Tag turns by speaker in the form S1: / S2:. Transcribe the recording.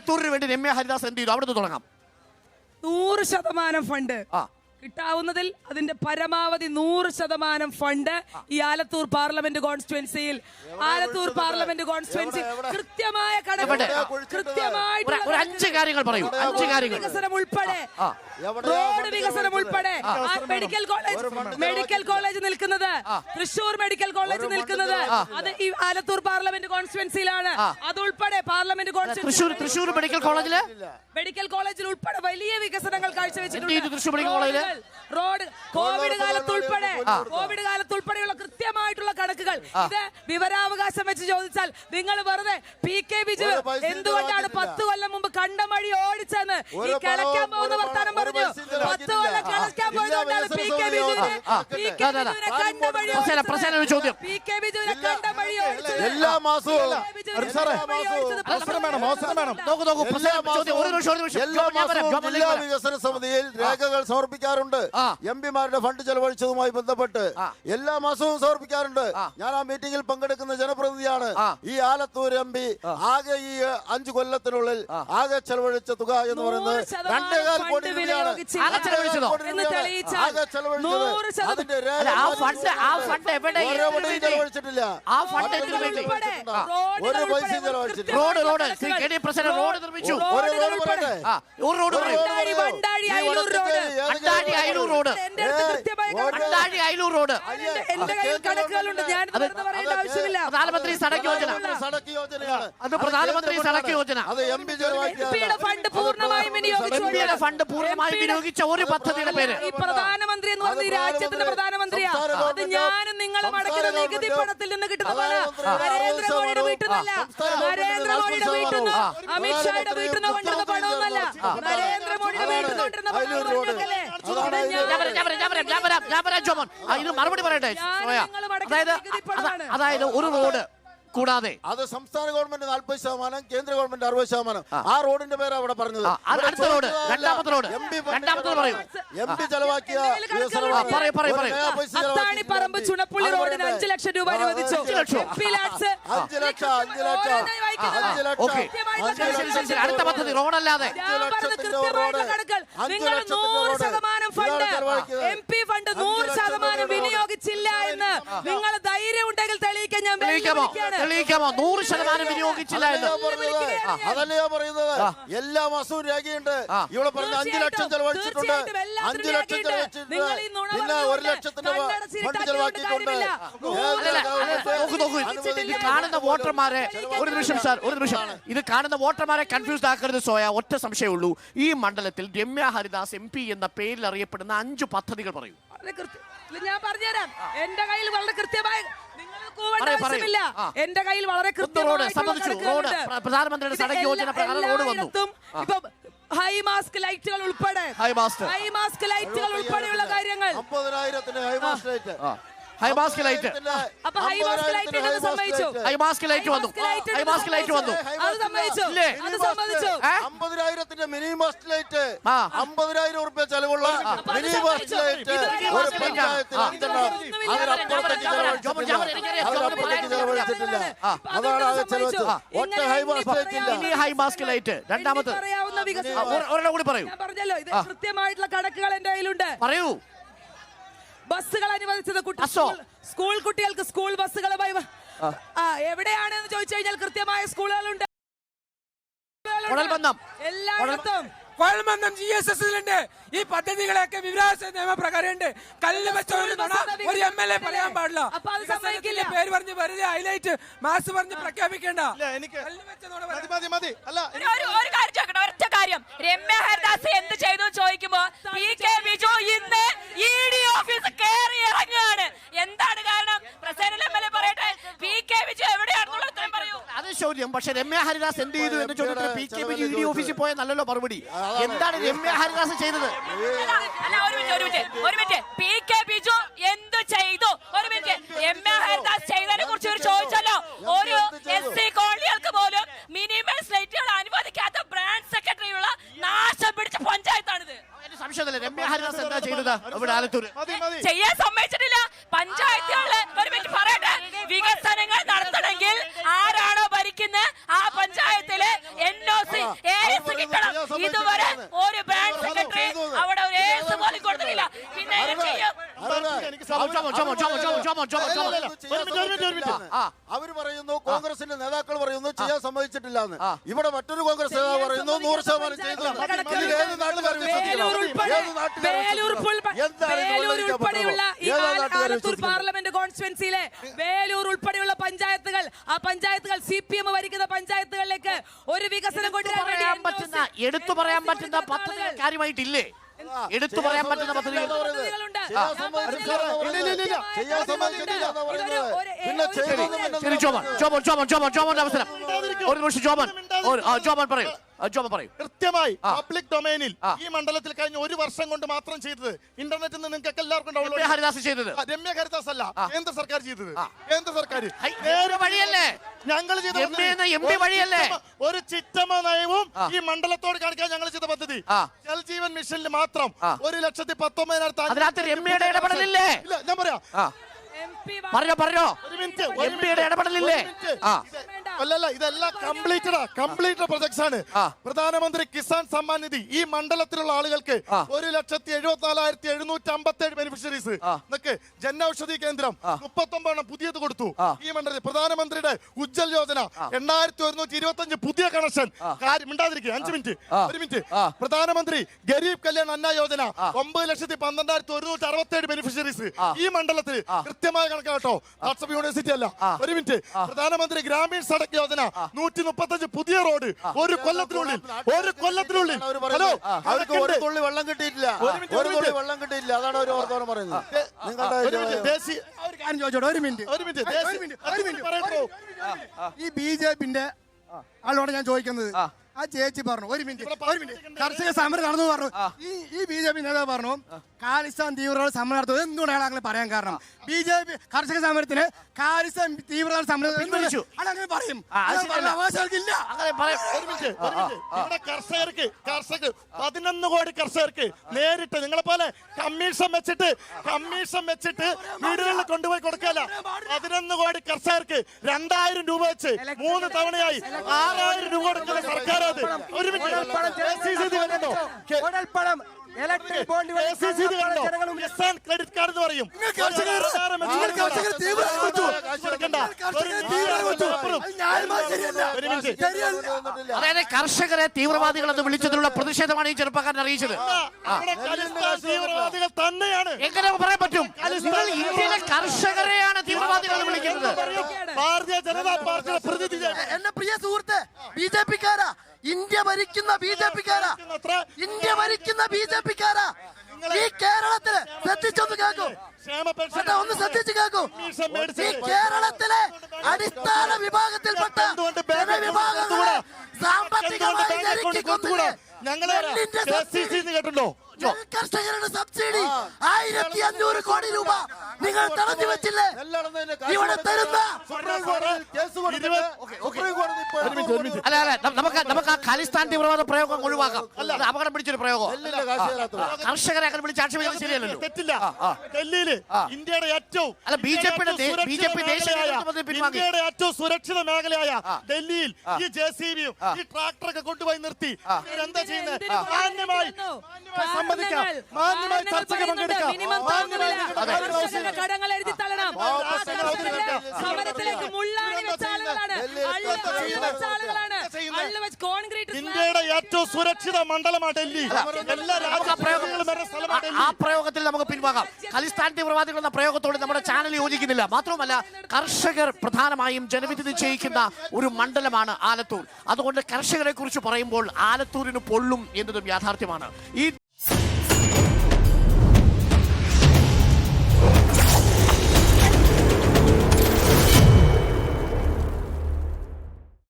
S1: ആലത്തൂരിന് വേണ്ടി രമ്യ ഹരിദാസ് എന്ത് ചെയ്തു? അവിടെ നിന്ന് തുടങ്ങാം.
S2: 100% ഫണ്ട് കിട്ടാവുന്നതിൽ അതിന്റെ പരമാവധി 100% ഫണ്ട് ഈ ആലത്തൂർ പാർലമെന്റ് കോൺസ്റ്റിറ്റ്യുവൻസിയിൽ കൃത്യമായ
S1: അഞ്ച് കാര്യങ്ങൾ പറയൂ. 5 കാര്യങ്ങൾ
S2: വികസനം ഉൾപ്പെടെ, റോഡ് വികസനം ഉൾപ്പെടെ, മെഡിക്കൽ കോളേജ് നിൽക്കുന്നത്, തൃശൂർ മെഡിക്കൽ കോളേജ് നിൽക്കുന്നത് അത് ഈ ആലത്തൂർ പാർലമെന്റ് കോൺസ്റ്റിറ്റ്യുവൻസിയിലാണ്. അതുൾപ്പെടെ പാർലമെന്റ് കോൺസ്റ്റിറ്റ്യുവൻസി
S1: തൃശൂർ മെഡിക്കൽ കോളേജിൽ
S2: ഉൾപ്പെടെ വലിയ വികസനങ്ങൾ കാഴ്ചവെച്ചിട്ടുണ്ട്.
S1: തൃശൂർ മെഡിക്കൽ കോളേജിൽ
S2: റോഡ് കോവിഡ് കാലത്തുൾപ്പെടെയുള്ള കൃത്യമായിട്ടുള്ള കണക്കുകൾ. ഇത് വിവരാവകാശം വെച്ച് ചോദിച്ചാൽ നിങ്ങൾ വെറുതെ PK ബിജു എന്തുകൊണ്ടാണ് 10 കൊല്ലം മുമ്പ് കണ്ടമഴി ഓടിച്ചെന്ന് ഈ കിളയ്ക്കാൻ പോകുന്ന വർത്താനം പറഞ്ഞു. 10 കൊല്ലം കിളയ്ക്കാൻ പോയതുകൊണ്ടാണ് PK ബിജുവിനെ കണ്ടമഴി ഓടിച്ചത്.
S3: എല്ലാ മാസവും ജില്ലാ വികസന സമിതിയിൽ രേഖകൾ സമർപ്പിക്കാറുണ്ട്. MP-മാരുടെ ഫണ്ട് ചെലവഴിച്ചതുമായി ബന്ധപ്പെട്ട് എല്ലാ മാസവും സമർപ്പിക്കാറുണ്ട്. ഞാൻ ആ മീറ്റിംഗിൽ പങ്കെടുക്കുന്ന ജനപ്രതിനിധിയാണ്. ഈ ആലത്തൂർ MP ആകെ ഈ 5 കൊല്ലത്തിനുള്ളിൽ ആകെ ചെലവഴിച്ച തുക എന്ന് പറയുന്നത് 2.25 കോടി രൂപയാണ്. ആകെ ചെലവഴിച്ചത് അതിന്റെ ചെലവഴിച്ചിട്ടില്ല. ഒരു പൈസയും ചെലവഴിച്ചിട്ടില്ല.
S1: റോഡ് നിർമ്മിച്ചു. പ്രധാനമന്ത്രി സടക്ക് യോജന, അത് പ്രധാനമന്ത്രി സടക്ക് യോജന, അത്
S2: ഫണ്ട് പൂർണ്ണമായും
S1: വിനിയോഗിച്ച ഒരു പദ്ധതിയുടെ പേര്.
S2: ഈ പ്രധാനമന്ത്രി എന്ന് പറഞ്ഞ ഈ രാജ്യത്തിന്റെ പ്രധാനമന്ത്രിയാ. അത് ഞാനും നിങ്ങളും അടയ്ക്കുന്ന നികുതി പണത്തിൽ നിന്ന് കിട്ടുന്ന പണം. നരേന്ദ്രമോദിയുടെ വീട്ടിൽ നിന്നല്ല, നരേന്ദ്രമോദിയുടെ വീട്ടിൽ നിന്ന്, അമിത്ഷായുടെ വീട്ടിൽ നിന്ന് കൊണ്ടിരുന്ന പണമൊന്നല്ല, നരേന്ദ്രമോദിയുടെ വീട്ടിൽ നിന്ന് കൊണ്ടിരുന്ന പണം.
S1: ഇത് മറുപടി പറയട്ടെ. അതായത് ഒരു റോഡ് കൂടാതെ
S3: അത് സംസ്ഥാന ഗവൺമെന്റ് 40%, കേന്ദ്ര ഗവൺമെന്റ് 60%. ആ റോഡിന്റെ പേര് അവിടെ പറഞ്ഞത്.
S1: അടുത്ത റോഡ്, രണ്ടാമത്തെ റോഡ്,
S3: MP ചെലവാക്കിയ
S2: പറമ്പ് ചുണപ്പുള്ളി റോഡിന് 5 ലക്ഷം രൂപ അനുവദിച്ചു.
S3: 5 ലക്ഷം.
S1: അടുത്ത പദ്ധതി റോഡല്ലാതെ
S2: നിങ്ങൾ 100% ഫണ്ട് MP ഫണ്ട് 100% വിനിയോഗിച്ചില്ല എന്ന് നിങ്ങൾ ധൈര്യം ഉണ്ടെങ്കിൽ തെളിയിക്കാൻ ഞാൻ
S1: തെളിയിക്കാമോ? 100% വിനിയോഗിച്ചില്ല എന്ന്
S3: അതല്ലയോ പറയുന്നത്. എല്ലാ മാസവും രേഖയുണ്ട്. ഇവിടെ പറഞ്ഞ 5 ലക്ഷം ചെലവഴിച്ചിട്ടുണ്ട്, 5 ലക്ഷം ചെലവഴിച്ചിട്ടുണ്ട്, പിന്നെ 1 ലക്ഷത്തിന്റെ ഫണ്ട് ചെലവാക്കിയിട്ടുണ്ട്.
S1: ഇത് കാണുന്ന വോട്ടർമാരെ ഒരു നിമിഷം ഇത് കാണുന്ന വോട്ടർമാരെ കൺഫ്യൂസ്ഡ് ആക്കരുത് സോയ. ഒറ്റ സംശയമുള്ളൂ. ഈ മണ്ഡലത്തിൽ രമ്യ ഹരിദാസ് MP എന്ന പേരിൽ അറിയപ്പെടുന്ന 5 പദ്ധതികൾ പറയൂ.
S2: ഞാൻ പറഞ്ഞുതരാം. എന്റെ കയ്യിൽ വളരെ കൃത്യമായി എന്റെ കയ്യിൽ വളരെ
S1: പ്രധാനമന്ത്രിയുടെ സടക്ക് യോജന പ്രകാരം റോഡ് വന്നു.
S2: ഹൈ മാസ്ക് ലൈറ്റുകൾ ഉൾപ്പെടെ, ഉൾപ്പെടെയുള്ള കാര്യങ്ങൾ.
S3: 50,000
S1: ഹൈമാസ്ക് ലൈറ്റ് വന്നു.
S3: 50,000 മിനി മാസ്റ്റ് ലൈറ്റ്, 50,000 രൂപ ചെലവുള്ള മിനി മാസ്റ്റ് ലൈറ്റ് ഒരു ചെലവഴിച്ചിട്ടില്ല. അതാണ് അത് ചെലവഴിച്ചത്. ഒറ്റ
S1: ഹൈമാസ്ക് ലൈറ്റ്. രണ്ടാമത് ഒരെണ്ണം കൂടി പറയൂ.
S2: പറഞ്ഞല്ലോ, ഇത് കൃത്യമായിട്ടുള്ള കണക്കുകൾ എന്റെ കയ്യിലുണ്ട്.
S1: പറയൂ.
S2: ബസ്സുകൾ അനുവദിച്ചത് സ്കൂൾ കുട്ടികൾക്ക് സ്കൂൾ ബസ്സുകളുമായി എവിടെയാണെന്ന് ചോദിച്ചു കഴിഞ്ഞാൽ കൃത്യമായ സ്കൂളുകളുണ്ട്. എല്ലായിടത്തും
S4: കുഴൽമന്ദം GSS-ലുണ്ട്. ഈ പദ്ധതികളൊക്കെ വിവരാവകാശ നിയമപ്രകാരം ഉണ്ട്. കല്ല് വെച്ച ഒരു MLA പറയാൻ പാടില്ല. പേര് പറഞ്ഞ് വെറുതെ ഹൈലൈറ്റ് മാസ് പറഞ്ഞ് പ്രഖ്യാപിക്കേണ്ട.
S5: ഒറ്റ കാര്യം, രമ്യ ഹരിദാസ് എന്ത് ചെയ്തു ചോദിക്കുമ്പോ PK ബിജു ഇന്ന് ED ഓഫീസ് കയറി ഇറങ്ങുകയാണ്. എന്താണ് കാരണം? പ്രസിഡന്റ് MLA പറയട്ടെ, PK ബിജു എവിടെയാണെന്നുള്ള ഉത്തരം പറയൂ.
S1: അത് ചോദ്യം. പക്ഷെ രമ്യ ഹരിദാസ് എന്ത് ചെയ്തു എന്ന് ചോദിച്ചിട്ട് PK ബിജു ED ഓഫീസിൽ പോയ നല്ലല്ലോ മറുപടി. എന്താണ് രമ്യ ഹരിദാസ് ചെയ്തത്?
S5: ഒരു മിനിറ്റ്, PK ബിജു എന്ത് ചെയ്തു? ഒരു മിനിറ്റ്, രമ്യ ഹരിദാസ് ചെയ്തതിനെ കുറിച്ച് ഒരു ചോദിച്ചല്ലോ. ഒരു SC കോളനികൾക്ക് പോലും മിനിമം സ്ലൈറ്റുകൾ അനുവദിക്കാത്ത ബ്രാഞ്ച് സെക്രട്ടറി ഉള്ള നാശം പിടിച്ച പഞ്ചായത്താണിത്.
S1: സംശയമില്ല. രമ്യ ഹരിദാസ് എന്താ ചെയ്തത്? ഇവിടെ ആലത്തൂർ
S5: ചെയ്യാൻ സമ്മതിച്ചിട്ടില്ല. പഞ്ചായത്തുകളില് ഒരു മിനിറ്റ് പറയട്ടെ, വികസനങ്ങൾ നടത്തണമെങ്കിൽ ആരാണോ ഭരിക്കുന്നത് ആ പഞ്ചായത്തില് NOC ക്ഷമിക്കണം, ഇതുവരെ ഒരു ബ്രാഞ്ച് സെക്രട്ടറി അവിടെ ഒരു ഏസ് പോലും കൊടുത്തിട്ടില്ല. പിന്നെ എന്ത് ചെയ്യും?
S3: അവര് പറയുന്നു, കോൺഗ്രസിന്റെ നേതാക്കൾ പറയുന്നു ചെയ്യാൻ സമ്മതിച്ചിട്ടില്ല എന്ന്. ഇവിടെ മറ്റൊരു കോൺഗ്രസ് നേതാവ് പറയുന്നു 100% ചെയ്തു. ഏത് നാട്ടുകാരും
S2: ഉൾപ്പെടെയുള്ള ഈ ആലത്തൂർ പാർലമെന്റ് കോൺസ്റ്റിറ്റ്യുവൻസിയിലെ വേലൂർ ഉൾപ്പെടെയുള്ള പഞ്ചായത്തുകൾ, ആ പഞ്ചായത്തുകൾ CPM ഭരിക്കുന്ന പഞ്ചായത്തുകളിലേക്ക് ഒരു വികസനം കൊണ്ടുവരാൻ വേണ്ടി
S1: എടുത്തു പറയാൻ പറ്റുന്ന പദ്ധതികൾ കാര്യമായിട്ടില്ലേ? എടുത്തു പറയാൻ പറ്റുന്ന പദ്ധതികളുണ്ട്. ജോമോന്റെ അവസരം. ഒരു നിമിഷം ജോമോൻ പറയൂ.
S6: കൃത്യമായി പബ്ലിക് ഡൊമൈനിൽ ഈ മണ്ഡലത്തിൽ കഴിഞ്ഞ ഒരു വർഷം കൊണ്ട് മാത്രം ചെയ്തത് ഇന്റർനെറ്റിൽ നിന്ന് നിങ്ങൾക്ക് എല്ലാവർക്കും ഡൗൺലോഡ്
S1: ഹരിദാസ് ചെയ്തത്.
S6: രമ്യ ഹരിദാസ് അല്ല, കേന്ദ്ര സർക്കാർ ചെയ്തത്. കേന്ദ്ര സർക്കാർ
S1: വഴിയല്ലേ
S6: ഞങ്ങൾ
S1: വഴിയല്ലേ?
S6: ഒരു ചിറ്റമ നയവും ഈ മണ്ഡലത്തോട് കാണിക്കാൻ ഞങ്ങൾ ചെയ്ത പദ്ധതി ജൽജീവൻ മിഷനിൽ മാത്രം 1,19,000.
S1: അതിനകത്ത് രമ്യയുടെ ഇടപെടലില്ലേ?
S6: ഇല്ല, ഞാൻ പറയാം.
S1: പറഞ്ഞോ
S6: ഒരു മിനിറ്റ്,
S1: രമ്യയുടെ ഇടപെടലില്ലേ?
S6: അല്ലല്ല, ഇതെല്ലാം കംപ്ലീറ്റ് പ്രൊജക്ട്സ് ആണ്. പ്രധാനമന്ത്രി കിസാൻ സമ്മാൻ നിധി ഈ മണ്ഡലത്തിലുള്ള ആളുകൾക്ക് 1,74,757 ബെനിഫിഷ്യറീസ്. ജൻ ഔഷധി കേന്ദ്രം 39 പുതിയത് കൊടുത്തു ഈ മണ്ഡലത്തിൽ. പ്രധാനമന്ത്രിയുടെ ഉജ്ജൽ യോജന 8,125 പുതിയ കണക്ഷൻ. മിണ്ടാതിരിക്കുക, 5 minute, 1 minute. പ്രധാനമന്ത്രി ഗരീബ് കല്യാൺ അന്ന യോജന 9,12,167 ബെനിഫിഷ്യറീസ് ഈ മണ്ഡലത്തിൽ. കൃത്യമായ കണക്കാട്ടോ, വാട്സ്ആപ്പ് യൂണിവേഴ്സിറ്റി അല്ല. 1 മിനിറ്റ്. പ്രധാനമന്ത്രി ഗ്രാമീൺ സടക് യോജന 135 പുതിയ റോഡ് ഒരു കൊല്ലത്തിനുള്ളിൽ. ഹലോ,
S3: അവർക്ക് ഒരു തുള്ളി വെള്ളം കിട്ടിയിട്ടില്ല. അതാണ് അവർ ഓർത്തോളം പറയുന്നത്.
S7: ഈ BJPന്റെ ആളോട് ഞാൻ ചോദിക്കുന്നത്, ആ ചേച്ചി പറഞ്ഞു, ഒരു മിനിറ്റ് കർഷക സമരം നടന്നു പറഞ്ഞു. ഈ BJP നേതാവ് പറഞ്ഞു ഖാലിസ്ഥാൻ തീവ്രവാദ സമരം നടത്തുന്നത്. എന്തുകൊണ്ടാണ് അങ്ങനെ പറയാൻ കാരണം? BJP കർഷക സമരത്തിന് ഖാലിസ്ഥാൻ തീവ്രവാദ സമരം അങ്ങനെ പറയും. അവകാശമില്ല.
S6: കർഷകർക്ക് 11 കോടി കർഷകർക്ക് നേരിട്ട് നിങ്ങളെ പോലെ കമ്മീഷൻ വെച്ചിട്ട് വീടുകളിൽ കൊണ്ടുപോയി കൊടുക്കല. 11 കോടി കർഷകർക്ക് 2,000 രൂപ വെച്ച് 3 തവണയായി 6,000 രൂപ കൊടുക്കുന്ന സർക്കാർ. ഒരു ക്രെഡിറ്റ് കാർഡ് എന്ന് പറയും.
S1: അതായത് കർഷകരെ തീവ്രവാദികൾ എന്ന് വിളിച്ചതിലുള്ള പ്രതിഷേധമാണ് ഈ ചെറുപ്പക്കാരൻ അറിയിച്ചത്.
S6: തീവ്രവാദികൾ തന്നെയാണ്.
S1: എങ്ങനെ പറയാൻ പറ്റും? ഇന്ത്യയിലെ കർഷകരെയാണ് തീവ്രവാദികൾ എന്ന് വിളിക്കുന്നത്.
S6: ഭാരതീയ ജനതാ പാർട്ടിയുടെ പ്രതിനിധി
S7: എന്റെ പ്രിയ സുഹൃത്ത്, BJP-ക്കാരാ, ഇന്ത്യ ഭരിക്കുന്ന BJP-ക്കാരാ, ഈ കേരളത്തില് ശ്രദ്ധിച്ചൊന്ന് കേൾക്കും, ഒന്ന് ശ്രദ്ധിച്ചു കേൾക്കൂ. ഈ കേരളത്തിലെ അടിസ്ഥാന വിഭാഗത്തിൽപ്പെട്ട ജനവിഭാഗങ്ങളെ സാമ്പത്തികമായി ഞെരുക്കിക്കൊണ്ടുവന്ന്
S6: കേട്ടോ
S7: കർഷകരുടെ സബ്സിഡി 1,500 കോടി രൂപ നിങ്ങൾ തടഞ്ഞു വെച്ചില്ലേ? ഇവിടെ തരുന്ന
S1: അല്ല നമുക്ക് ആ ഖാലിസ്ഥാൻ തീവ്രവാദ പ്രയോഗം ഒഴിവാക്കാം. അത് അപകടം പിടിച്ചൊരു പ്രയോഗം. കർഷകരെ അങ്ങനെ വിളിച്ച് ആക്ഷേപിക്കുന്നത് ശരിയല്ലല്ലോ.
S6: തെറ്റില്ല. ഡൽഹിയില് ഇന്ത്യയുടെ ഏറ്റവും ഇന്ത്യയുടെ ഏറ്റവും സുരക്ഷിത മേഖലയായ ഡൽഹിയിൽ ഈ JCB-യും ഈ ട്രാക്ടറൊക്കെ കൊണ്ടുപോയി നിർത്തി എന്താ ചെയ്യുന്നത്? മാന്യമായി ചർച്ചയ്ക്ക് പങ്കെടുക്കാം.
S2: കടങ്ങൾ എഴുതി തള്ളണം. സമരത്തിലേക്ക് മുള്ളാണി വെച്ച ആളുകളാണ്,
S6: ഇന്ത്യയുടെ ഏറ്റവും സുരക്ഷിത മണ്ഡലമാണ് ഡൽഹി. എല്ലാ
S1: ആ പ്രയോഗത്തിൽ നമുക്ക് പിൻവാങ്ങാം. ഖലിസ്ഥാൻ തീവ്രവാദികൾ എന്ന പ്രയോഗത്തോട് നമ്മുടെ ചാനൽ യോജിക്കുന്നില്ല. മാത്രമല്ല, കർഷകർ പ്രധാനമായും ജനവിധി നിശ്ചയിക്കുന്ന ഒരു മണ്ഡലമാണ് ആലത്തൂർ. അതുകൊണ്ട് കർഷകരെ കുറിച്ച് പറയുമ്പോൾ ആലത്തൂരിന് പൊള്ളും എന്നതും യാഥാർത്ഥ്യമാണ്. ഈ